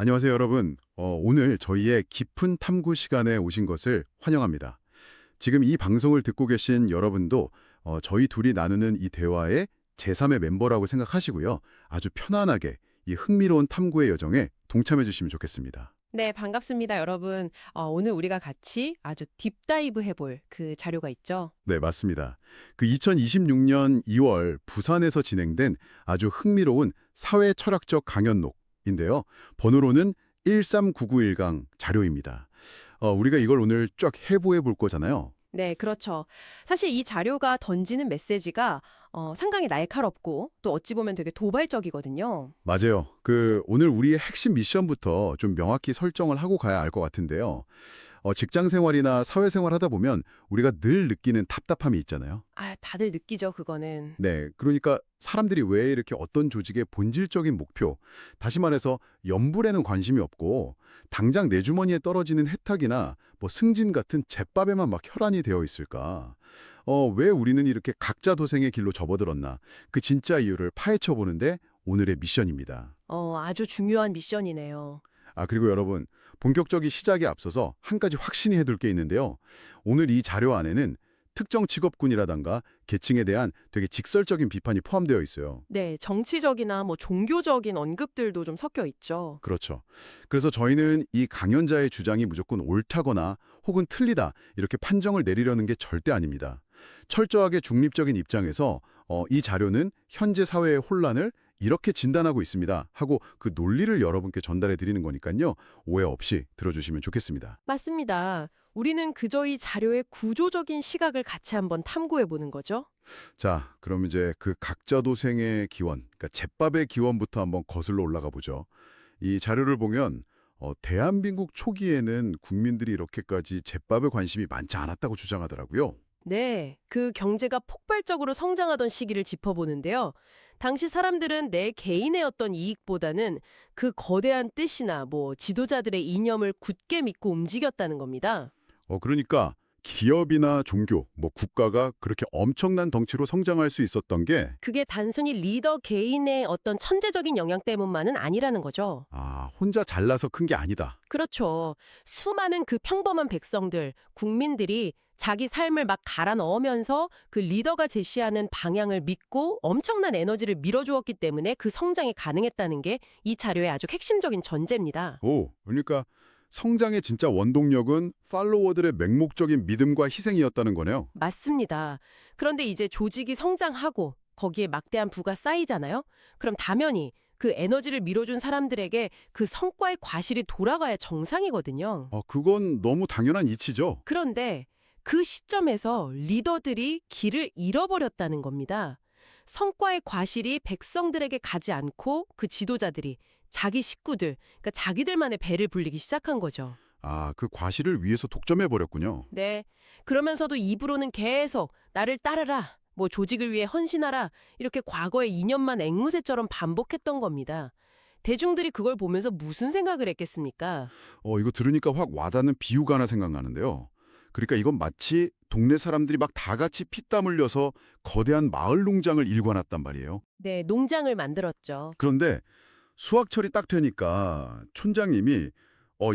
안녕하세요, 여러분. 오늘 저희의 깊은 탐구 시간에 오신 것을 환영합니다. 지금 이 방송을 듣고 계신 여러분도 저희 둘이 나누는 이 대화의 제3의 멤버라고 생각하시고요. 아주 편안하게 이 흥미로운 탐구의 여정에 동참해 주시면 좋겠습니다. 네, 반갑습니다, 여러분. 오늘 우리가 같이 아주 딥다이브 해볼 그 자료가 있죠. 네, 맞습니다. 그 2026년 2월 부산에서 진행된 아주 흥미로운 사회 철학적 강연록인데요. 번호로는 13991강 자료입니다. 우리가 이걸 오늘 쫙 해부해 볼 거잖아요. 네, 그렇죠. 사실 이 자료가 던지는 메시지가 상당히 날카롭고 또 어찌 보면 되게 도발적이거든요. 맞아요. 오늘 우리의 핵심 미션부터 좀 명확히 설정을 하고 가야 알 것 같은데요. 직장 생활이나 사회 생활 하다 보면 우리가 늘 느끼는 답답함이 있잖아요. 아, 다들 느끼죠, 그거는. 네, 그러니까 사람들이 왜 이렇게 어떤 조직의 본질적인 목표, 다시 말해서 연불에는 관심이 없고 당장 내 주머니에 떨어지는 혜택이나 뭐 승진 같은 잿밥에만 막 혈안이 되어 있을까? 왜 우리는 이렇게 각자 도생의 길로 접어들었나? 그 진짜 이유를 파헤쳐 보는데 오늘의 미션입니다. 아주 중요한 미션이네요. 그리고 여러분, 본격적인 시작에 앞서서 한 가지 확신이 해둘 게 있는데요. 오늘 이 자료 안에는 특정 직업군이라던가 계층에 대한 되게 직설적인 비판이 포함되어 있어요. 네, 정치적이나 뭐 종교적인 언급들도 좀 섞여 있죠. 그렇죠. 그래서 저희는 이 강연자의 주장이 무조건 옳다거나 혹은 틀리다 이렇게 판정을 내리려는 게 절대 아닙니다. 철저하게 중립적인 입장에서 이 자료는 현재 사회의 혼란을 이렇게 진단하고 있습니다 하고 그 논리를 여러분께 전달해 드리는 거니까요. 오해 없이 들어주시면 좋겠습니다. 맞습니다. 우리는 그저 이 자료의 구조적인 시각을 같이 한번 탐구해 보는 거죠. 자, 그럼 이제 그 각자 도생의 기원, 그러니까 잿밥의 기원부터 한번 거슬러 올라가 보죠. 이 자료를 보면 대한민국 초기에는 국민들이 이렇게까지 잿밥에 관심이 많지 않았다고 주장하더라고요. 네, 그 경제가 폭발적으로 성장하던 시기를 짚어보는데요. 당시 사람들은 내 개인의 어떤 이익보다는 그 거대한 뜻이나 뭐 지도자들의 이념을 굳게 믿고 움직였다는 겁니다. 그러니까 기업이나 종교, 뭐 국가가 그렇게 엄청난 덩치로 성장할 수 있었던 게 그게 단순히 리더 개인의 어떤 천재적인 영향 때문만은 아니라는 거죠. 혼자 잘나서 큰 게 아니다. 그렇죠. 수많은 그 평범한 백성들, 국민들이 자기 삶을 막 갈아 넣으면서 그 리더가 제시하는 방향을 믿고 엄청난 에너지를 밀어주었기 때문에 그 성장이 가능했다는 게 이 자료의 아주 핵심적인 전제입니다. 그러니까 성장의 진짜 원동력은 팔로워들의 맹목적인 믿음과 희생이었다는 거네요. 맞습니다. 그런데 이제 조직이 성장하고 거기에 막대한 부가 쌓이잖아요? 그럼 당연히 그 에너지를 밀어준 사람들에게 그 성과의 과실이 돌아가야 정상이거든요. 그건 너무 당연한 이치죠. 그런데 그 시점에서 리더들이 길을 잃어버렸다는 겁니다. 성과의 과실이 백성들에게 가지 않고 그 지도자들이 자기 식구들, 그러니까 자기들만의 배를 불리기 시작한 거죠. 그 과실을 위해서 독점해 버렸군요. 네. 그러면서도 입으로는 계속 나를 따르라, 뭐 조직을 위해 헌신하라, 이렇게 과거의 이념만 앵무새처럼 반복했던 겁니다. 대중들이 그걸 보면서 무슨 생각을 했겠습니까? 이거 들으니까 확 와닿는 비유가 하나 생각나는데요. 그러니까 이건 마치 동네 사람들이 막 다 같이 피땀 흘려서 거대한 마을 농장을 일궈놨단 말이에요. 네, 농장을 만들었죠. 그런데 수확철이 딱 되니까 촌장님이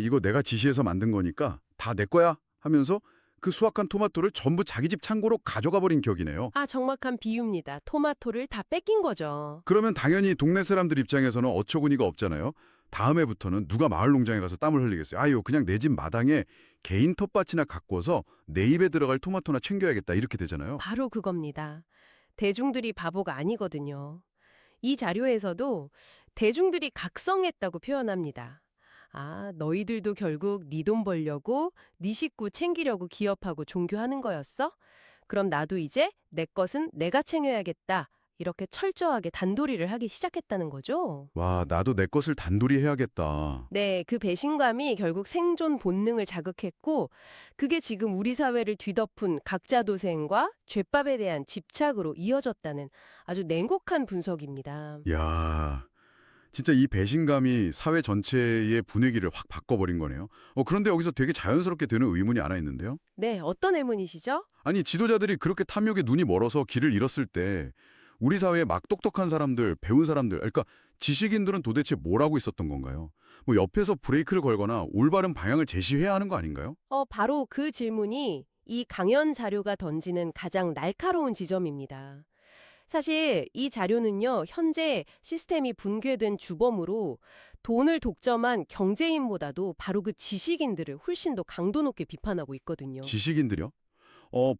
이거 내가 지시해서 만든 거니까 다 내 거야 하면서 그 수확한 토마토를 전부 자기 집 창고로 가져가 버린 격이네요. 아, 정확한 비유입니다. 토마토를 다 뺏긴 거죠. 그러면 당연히 동네 사람들 입장에서는 어처구니가 없잖아요. 다음 해부터는 누가 마을 농장에 가서 땀을 흘리겠어요. 아유, 그냥 내 집 마당에 개인 텃밭이나 가꿔서 내 입에 들어갈 토마토나 챙겨야겠다 이렇게 되잖아요. 바로 그겁니다. 대중들이 바보가 아니거든요. 이 자료에서도 대중들이 각성했다고 표현합니다. 아, 너희들도 결국 네 돈 벌려고 네 식구 챙기려고 기업하고 종교하는 거였어? 그럼 나도 이제 내 것은 내가 챙겨야겠다. 이렇게 철저하게 단도리를 하기 시작했다는 거죠. 와, 나도 내 것을 단돌이 해야겠다. 네, 그 배신감이 결국 생존 본능을 자극했고 그게 지금 우리 사회를 뒤덮은 각자 도생과 죄밥에 대한 집착으로 이어졌다는 아주 냉혹한 분석입니다. 야, 진짜 이 배신감이 사회 전체의 분위기를 확 바꿔버린 거네요. 그런데 여기서 되게 자연스럽게 드는 의문이 하나 있는데요. 네, 어떤 의문이시죠? 아니, 지도자들이 그렇게 탐욕에 눈이 멀어서 길을 잃었을 때 우리 사회에 막 똑똑한 사람들, 배운 사람들, 그러니까 지식인들은 도대체 뭘 하고 있었던 건가요? 뭐 옆에서 브레이크를 걸거나 올바른 방향을 제시해야 하는 거 아닌가요? 바로 그 질문이 이 강연 자료가 던지는 가장 날카로운 지점입니다. 사실 이 자료는요, 현재 시스템이 붕괴된 주범으로 돈을 독점한 경제인보다도 바로 그 지식인들을 훨씬 더 강도 높게 비판하고 있거든요. 지식인들이요?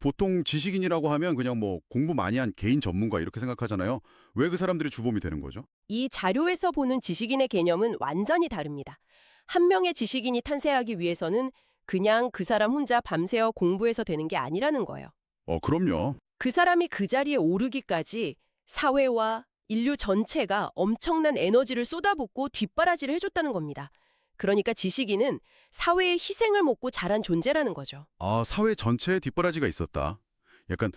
보통 지식인이라고 하면 그냥 뭐 공부 많이 한 개인 전문가 이렇게 생각하잖아요. 왜 그 사람들이 주범이 되는 거죠? 이 자료에서 보는 지식인의 개념은 완전히 다릅니다. 한 명의 지식인이 탄생하기 위해서는 그냥 그 사람 혼자 밤새워 공부해서 되는 게 아니라는 거예요. 그럼요. 그 사람이 그 자리에 오르기까지 사회와 인류 전체가 엄청난 에너지를 쏟아붓고 뒷바라지를 해줬다는 겁니다. 그러니까 지식인은 사회의 희생을 먹고 자란 존재라는 거죠. 아, 사회 전체에 뒷바라지가 있었다. 약간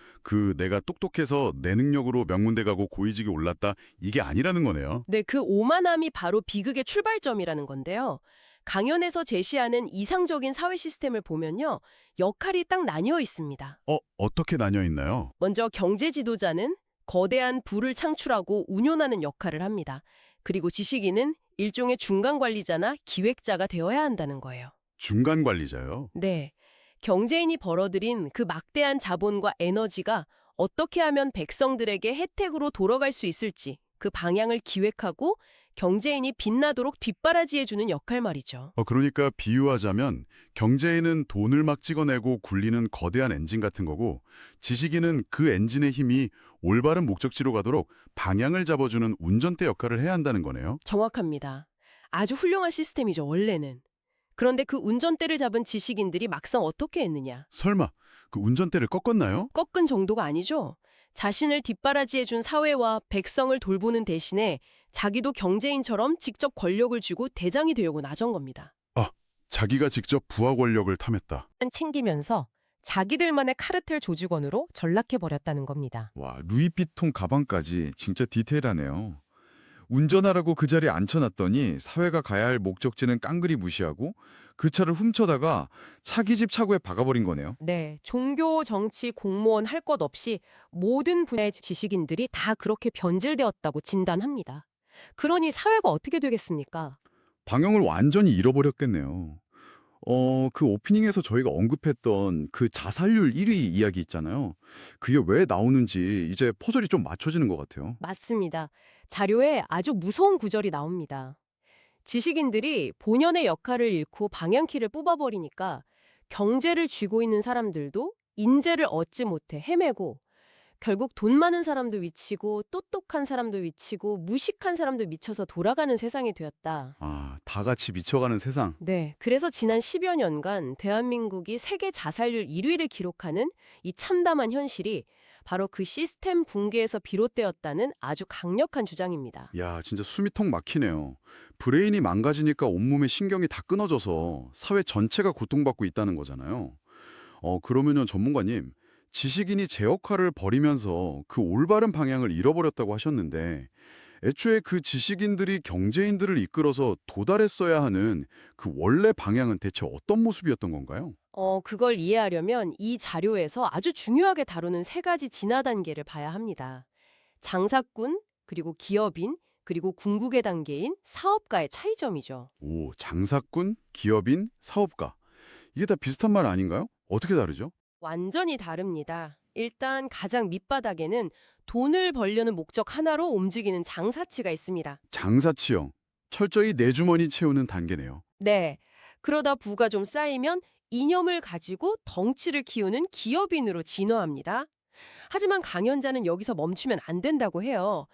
내가 똑똑해서 내 능력으로 명문대 가고 고위직에 올랐다 이게 아니라는 거네요. 네, 그 오만함이 바로 비극의 출발점이라는 건데요. 강연에서 제시하는 이상적인 사회 시스템을 보면요. 역할이 딱 나뉘어 있습니다. 어떻게 나뉘어 있나요? 먼저 경제 지도자는 거대한 부를 창출하고 운용하는 역할을 합니다. 그리고 지식인은 일종의 중간 관리자나 기획자가 되어야 한다는 거예요. 중간 관리자요. 네. 경제인이 벌어들인 그 막대한 자본과 에너지가 어떻게 하면 백성들에게 혜택으로 돌아갈 수 있을지 그 방향을 기획하고 경제인이 빛나도록 뒷바라지해주는 역할 말이죠. 그러니까 비유하자면 경제인은 돈을 막 찍어내고 굴리는 거대한 엔진 같은 거고 지식인은 그 엔진의 힘이 올바른 목적지로 가도록 방향을 잡아주는 운전대 역할을 해야 한다는 거네요. 정확합니다. 아주 훌륭한 시스템이죠, 원래는. 그런데 그 운전대를 잡은 지식인들이 막상 어떻게 했느냐? 설마 그 운전대를 꺾었나요? 꺾은 정도가 아니죠. 자신을 뒷바라지해준 사회와 백성을 돌보는 대신에 자기도 경제인처럼 직접 권력을 쥐고 대장이 되려고 나선 겁니다. 자기가 직접 부하 권력을 탐했다. 챙기면서 자기들만의 카르텔 조직원으로 전락해버렸다는 겁니다. 와, 루이비통 가방까지 진짜 디테일하네요. 운전하라고 그 자리에 앉혀놨더니 사회가 가야 할 목적지는 깡그리 무시하고 그 차를 훔쳐다가 차기 집 차고에 박아버린 거네요. 네, 종교, 정치, 공무원 할 것 없이 모든 분야의 지식인들이 다 그렇게 변질되었다고 진단합니다. 그러니 사회가 어떻게 되겠습니까? 방향을 완전히 잃어버렸겠네요. 그 오프닝에서 저희가 언급했던 그 자살률 1위 이야기 있잖아요. 그게 왜 나오는지 이제 퍼즐이 좀 맞춰지는 것 같아요. 맞습니다. 자료에 아주 무서운 구절이 나옵니다. 지식인들이 본연의 역할을 잃고 방향키를 뽑아버리니까 경제를 쥐고 있는 사람들도 인재를 얻지 못해 헤매고 결국 돈 많은 사람도 위치고 똑똑한 사람도 위치고 무식한 사람도 미쳐서 돌아가는 세상이 되었다. 다 같이 미쳐가는 세상. 네, 그래서 지난 10여 년간 대한민국이 세계 자살률 1위를 기록하는 이 참담한 현실이 바로 그 시스템 붕괴에서 비롯되었다는 아주 강력한 주장입니다. 야, 진짜 숨이 턱 막히네요. 브레인이 망가지니까 온몸의 신경이 다 끊어져서 사회 전체가 고통받고 있다는 거잖아요. 그러면요, 전문가님, 지식인이 제 역할을 버리면서 그 올바른 방향을 잃어버렸다고 하셨는데 애초에 그 지식인들이 경제인들을 이끌어서 도달했어야 하는 그 원래 방향은 대체 어떤 모습이었던 건가요? 그걸 이해하려면 이 자료에서 아주 중요하게 다루는 세 가지 진화 단계를 봐야 합니다. 장사꾼, 그리고 기업인, 그리고 궁극의 단계인 사업가의 차이점이죠. 오, 장사꾼, 기업인, 사업가. 이게 다 비슷한 말 아닌가요? 어떻게 다르죠? 완전히 다릅니다. 일단 가장 밑바닥에는 돈을 벌려는 목적 하나로 움직이는 장사치가 있습니다. 장사치형. 철저히 내 주머니 채우는 단계네요. 네. 그러다 부가 좀 쌓이면 이념을 가지고 덩치를 키우는 기업인으로 진화합니다. 하지만 강연자는 여기서 멈추면 안 된다고 해요.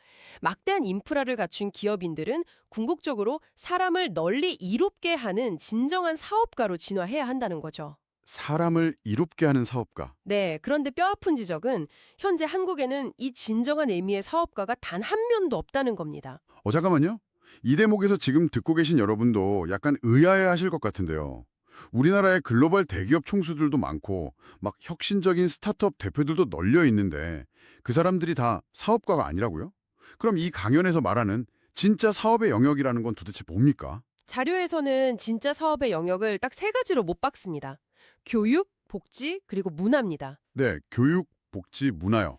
막대한 인프라를 갖춘 기업인들은 궁극적으로 사람을 널리 이롭게 하는 진정한 사업가로 진화해야 한다는 거죠. 사람을 이롭게 하는 사업가. 네, 그런데 뼈아픈 지적은 현재 한국에는 이 진정한 의미의 사업가가 단 한 명도 없다는 겁니다. 잠깐만요. 이 대목에서 지금 듣고 계신 여러분도 약간 의아해하실 것 같은데요. 우리나라에 글로벌 대기업 총수들도 많고 막 혁신적인 스타트업 대표들도 널려 있는데 그 사람들이 다 사업가가 아니라고요? 그럼 이 강연에서 말하는 진짜 사업의 영역이라는 건 도대체 뭡니까? 자료에서는 진짜 사업의 영역을 딱 세 가지로 못 박습니다. 교육, 복지, 그리고 문화입니다. 네, 교육, 복지, 문화요.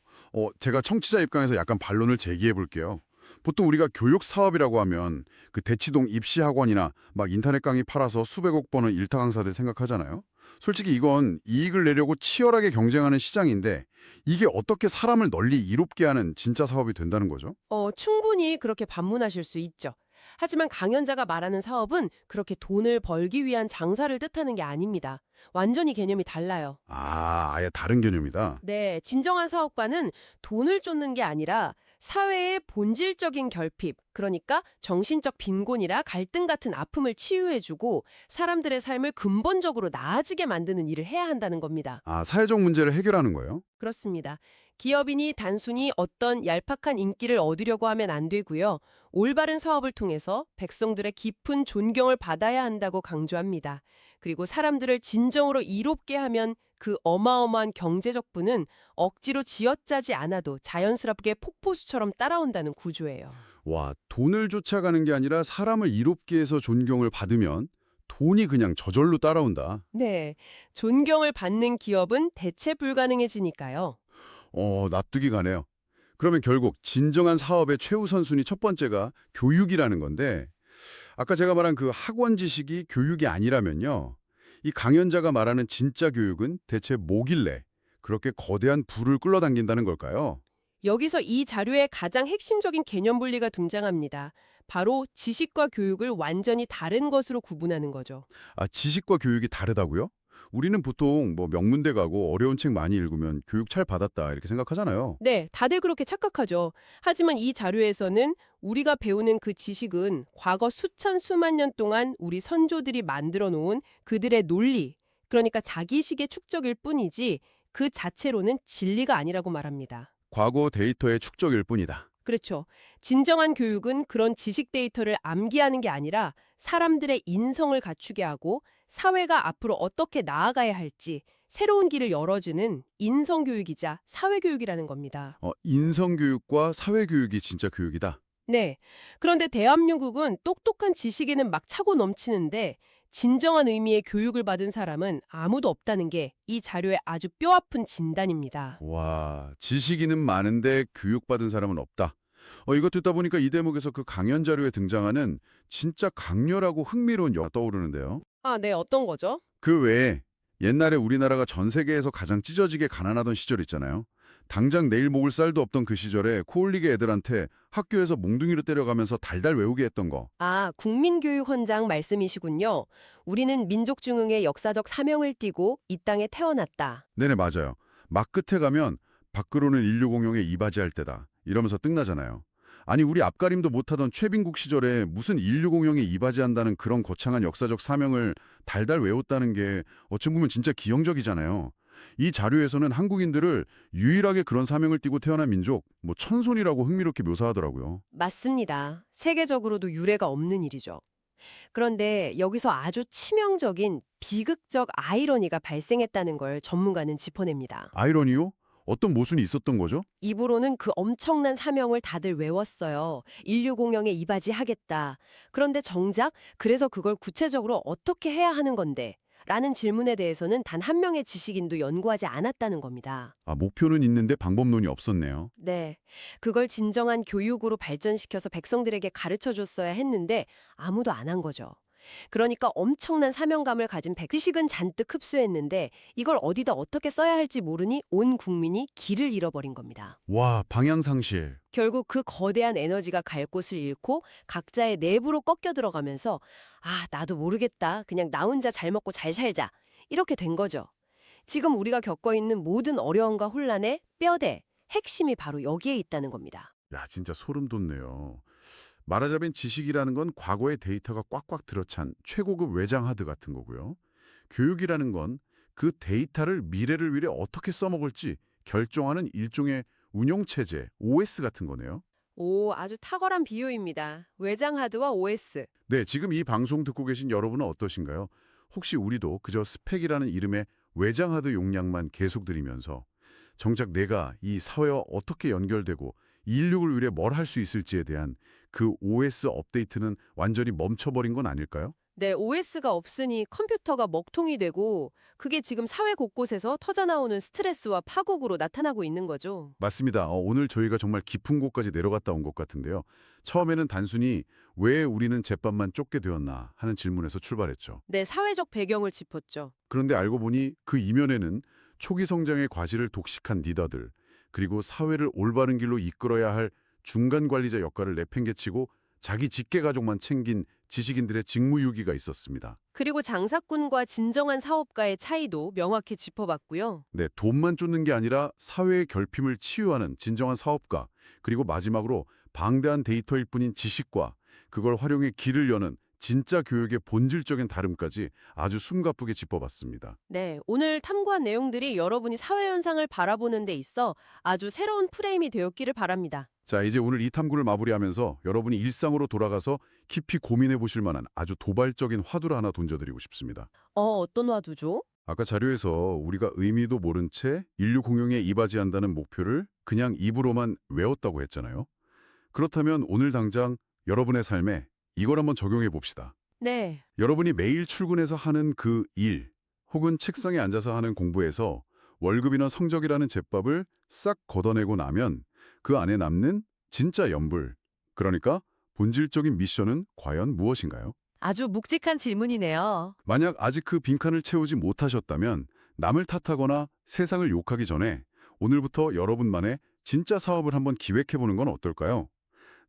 제가 청취자 입장에서 약간 반론을 제기해 볼게요. 보통 우리가 교육 사업이라고 하면 그 대치동 입시 학원이나 막 인터넷 강의 팔아서 수백억 버는 일타 강사들 생각하잖아요. 솔직히 이건 이익을 내려고 치열하게 경쟁하는 시장인데 이게 어떻게 사람을 널리 이롭게 하는 진짜 사업이 된다는 거죠? 충분히 그렇게 반문하실 수 있죠. 하지만 강연자가 말하는 사업은 그렇게 돈을 벌기 위한 장사를 뜻하는 게 아닙니다. 완전히 개념이 달라요. 아, 아예 다른 개념이다. 네, 진정한 사업가는 돈을 쫓는 게 아니라 사회의 본질적인 결핍, 그러니까 정신적 빈곤이라 갈등 같은 아픔을 치유해주고 사람들의 삶을 근본적으로 나아지게 만드는 일을 해야 한다는 겁니다. 아, 사회적 문제를 해결하는 거예요? 그렇습니다. 기업인이 단순히 어떤 얄팍한 인기를 얻으려고 하면 안 되고요. 올바른 사업을 통해서 백성들의 깊은 존경을 받아야 한다고 강조합니다. 그리고 사람들을 진정으로 이롭게 하면 그 어마어마한 경제적 부는 억지로 쥐어짜지 않아도 자연스럽게 폭포수처럼 따라온다는 구조예요. 와, 돈을 쫓아가는 게 아니라 사람을 이롭게 해서 존경을 받으면 돈이 그냥 저절로 따라온다. 네, 존경을 받는 기업은 대체 불가능해지니까요. 납득이 가네요. 그러면 결국 진정한 사업의 최우선순위 첫 번째가 교육이라는 건데 아까 제가 말한 그 학원 지식이 교육이 아니라면요. 이 강연자가 말하는 진짜 교육은 대체 뭐길래 그렇게 거대한 부를 끌어당긴다는 걸까요? 여기서 이 자료의 가장 핵심적인 개념 분리가 등장합니다. 바로 지식과 교육을 완전히 다른 것으로 구분하는 거죠. 아, 지식과 교육이 다르다고요? 우리는 보통 뭐 명문대 가고 어려운 책 많이 읽으면 교육 잘 받았다 이렇게 생각하잖아요. 네, 다들 그렇게 착각하죠. 하지만 이 자료에서는 우리가 배우는 그 지식은 과거 수천 수만 년 동안 우리 선조들이 만들어 놓은 그들의 논리, 그러니까 자기식의 축적일 뿐이지 그 자체로는 진리가 아니라고 말합니다. 과거 데이터의 축적일 뿐이다. 그렇죠. 진정한 교육은 그런 지식 데이터를 암기하는 게 아니라 사람들의 인성을 갖추게 하고 사회가 앞으로 어떻게 나아가야 할지 새로운 길을 열어주는 인성교육이자 사회교육이라는 겁니다. 인성교육과 사회교육이 진짜 교육이다. 네. 그런데 대한민국은 똑똑한 지식에는 막 차고 넘치는데 진정한 의미의 교육을 받은 사람은 아무도 없다는 게 이 자료의 아주 뼈아픈 진단입니다. 와, 지식인은 많은데 교육받은 사람은 없다. 이거 듣다 보니까 이 대목에서 그 강연 자료에 등장하는 진짜 강렬하고 흥미로운 역 떠오르는데요. 아, 네. 어떤 거죠? 그 외에 옛날에 우리나라가 전 세계에서 가장 찢어지게 가난하던 시절 있잖아요. 당장 내일 먹을 쌀도 없던 그 시절에 코올리게 애들한테 학교에서 몽둥이로 때려가면서 달달 외우게 했던 거. 아, 국민교육헌장 말씀이시군요. 우리는 민족중흥의 역사적 사명을 띠고 이 땅에 태어났다. 네네, 맞아요. 막 끝에 가면 밖으로는 인류공용에 이바지할 때다 이러면서 뜬나잖아요. 아니, 우리 앞가림도 못하던 최빈국 시절에 무슨 인류공용에 이바지한다는 그런 거창한 역사적 사명을 달달 외웠다는 게 어찌 보면 진짜 기형적이잖아요. 이 자료에서는 한국인들을 유일하게 그런 사명을 띠고 태어난 민족, 뭐 천손이라고 흥미롭게 묘사하더라고요. 맞습니다. 세계적으로도 유례가 없는 일이죠. 그런데 여기서 아주 치명적인 비극적 아이러니가 발생했다는 걸 전문가는 짚어냅니다. 아이러니요? 어떤 모순이 있었던 거죠? 입으로는 그 엄청난 사명을 다들 외웠어요. 인류 공영에 이바지하겠다. 그런데 정작 그래서 그걸 구체적으로 어떻게 해야 하는 건데? 라는 질문에 대해서는 단 한 명의 지식인도 연구하지 않았다는 겁니다. 아, 목표는 있는데 방법론이 없었네요. 네. 그걸 진정한 교육으로 발전시켜서 백성들에게 가르쳐 줬어야 했는데 아무도 안 한 거죠. 그러니까 엄청난 사명감을 가진 백지식은 잔뜩 흡수했는데 이걸 어디다 어떻게 써야 할지 모르니 온 국민이 길을 잃어버린 겁니다. 와, 방향상실. 결국 그 거대한 에너지가 갈 곳을 잃고 각자의 내부로 꺾여 들어가면서 아, 나도 모르겠다. 그냥 나 혼자 잘 먹고 잘 살자. 이렇게 된 거죠. 지금 우리가 겪고 있는 모든 어려움과 혼란의 뼈대, 핵심이 바로 여기에 있다는 겁니다. 야, 진짜 소름 돋네요. 말하자면 지식이라는 건 과거의 데이터가 꽉꽉 들어찬 최고급 외장 하드 같은 거고요. 교육이라는 건 그 데이터를 미래를 위해 어떻게 써먹을지 결정하는 일종의 운영체제, OS 같은 거네요. 오, 아주 탁월한 비유입니다. 외장 하드와 OS. 네, 지금 이 방송 듣고 계신 여러분은 어떠신가요? 혹시 우리도 그저 스펙이라는 이름의 외장 하드 용량만 계속 들이면서 정작 내가 이 사회와 어떻게 연결되고 인류를 위해 뭘 할 수 있을지에 대한 그 OS 업데이트는 완전히 멈춰버린 건 아닐까요? 네, OS가 없으니 컴퓨터가 먹통이 되고 그게 지금 사회 곳곳에서 터져나오는 스트레스와 파국으로 나타나고 있는 거죠. 맞습니다. 오늘 저희가 정말 깊은 곳까지 내려갔다 온 것 같은데요. 처음에는 단순히 왜 우리는 제밥만 쫓게 되었나 하는 질문에서 출발했죠. 네, 사회적 배경을 짚었죠. 그런데 알고 보니 그 이면에는 초기 성장의 과실을 독식한 리더들, 그리고 사회를 올바른 길로 이끌어야 할 중간 관리자 역할을 내팽개치고 자기 직계 가족만 챙긴 지식인들의 직무유기가 있었습니다. 그리고 장사꾼과 진정한 사업가의 차이도 명확히 짚어봤고요. 네, 돈만 쫓는 게 아니라 사회의 결핍을 치유하는 진정한 사업가, 그리고 마지막으로 방대한 데이터일 뿐인 지식과 그걸 활용해 길을 여는 진짜 교육의 본질적인 다름까지 아주 숨가쁘게 짚어봤습니다. 네, 오늘 탐구한 내용들이 여러분이 사회 현상을 바라보는 데 있어 아주 새로운 프레임이 되었기를 바랍니다. 자, 이제 오늘 이 탐구를 마무리하면서 여러분이 일상으로 돌아가서 깊이 고민해 보실 만한 아주 도발적인 화두를 하나 던져드리고 싶습니다. 어떤 화두죠? 아까 자료에서 우리가 의미도 모른 채 인류 공용에 이바지한다는 목표를 그냥 입으로만 외웠다고 했잖아요. 그렇다면 오늘 당장 여러분의 삶에 이걸 한번 적용해 봅시다. 네, 여러분이 매일 출근해서 하는 그 일, 혹은 책상에 앉아서 하는 공부에서 월급이나 성적이라는 잿밥을 싹 걷어내고 나면 그 안에 남는 진짜 연불, 그러니까 본질적인 미션은 과연 무엇인가요? 아주 묵직한 질문이네요. 만약 아직 그 빈칸을 채우지 못하셨다면 남을 탓하거나 세상을 욕하기 전에 오늘부터 여러분만의 진짜 사업을 한번 기획해보는 건 어떨까요?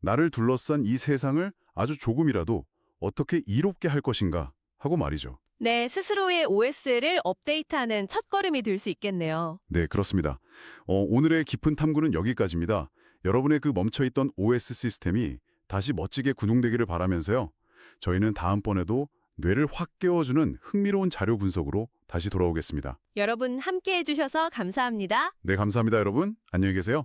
나를 둘러싼 이 세상을 아주 조금이라도 어떻게 이롭게 할 것인가 하고 말이죠. 네, 스스로의 OS를 업데이트하는 첫걸음이 될 수 있겠네요. 네, 그렇습니다. 오늘의 깊은 탐구는 여기까지입니다. 여러분의 그 멈춰있던 OS 시스템이 다시 멋지게 구동되기를 바라면서요. 저희는 다음번에도 뇌를 확 깨워주는 흥미로운 자료 분석으로 다시 돌아오겠습니다. 여러분 함께 해주셔서 감사합니다. 네, 감사합니다, 여러분. 안녕히 계세요.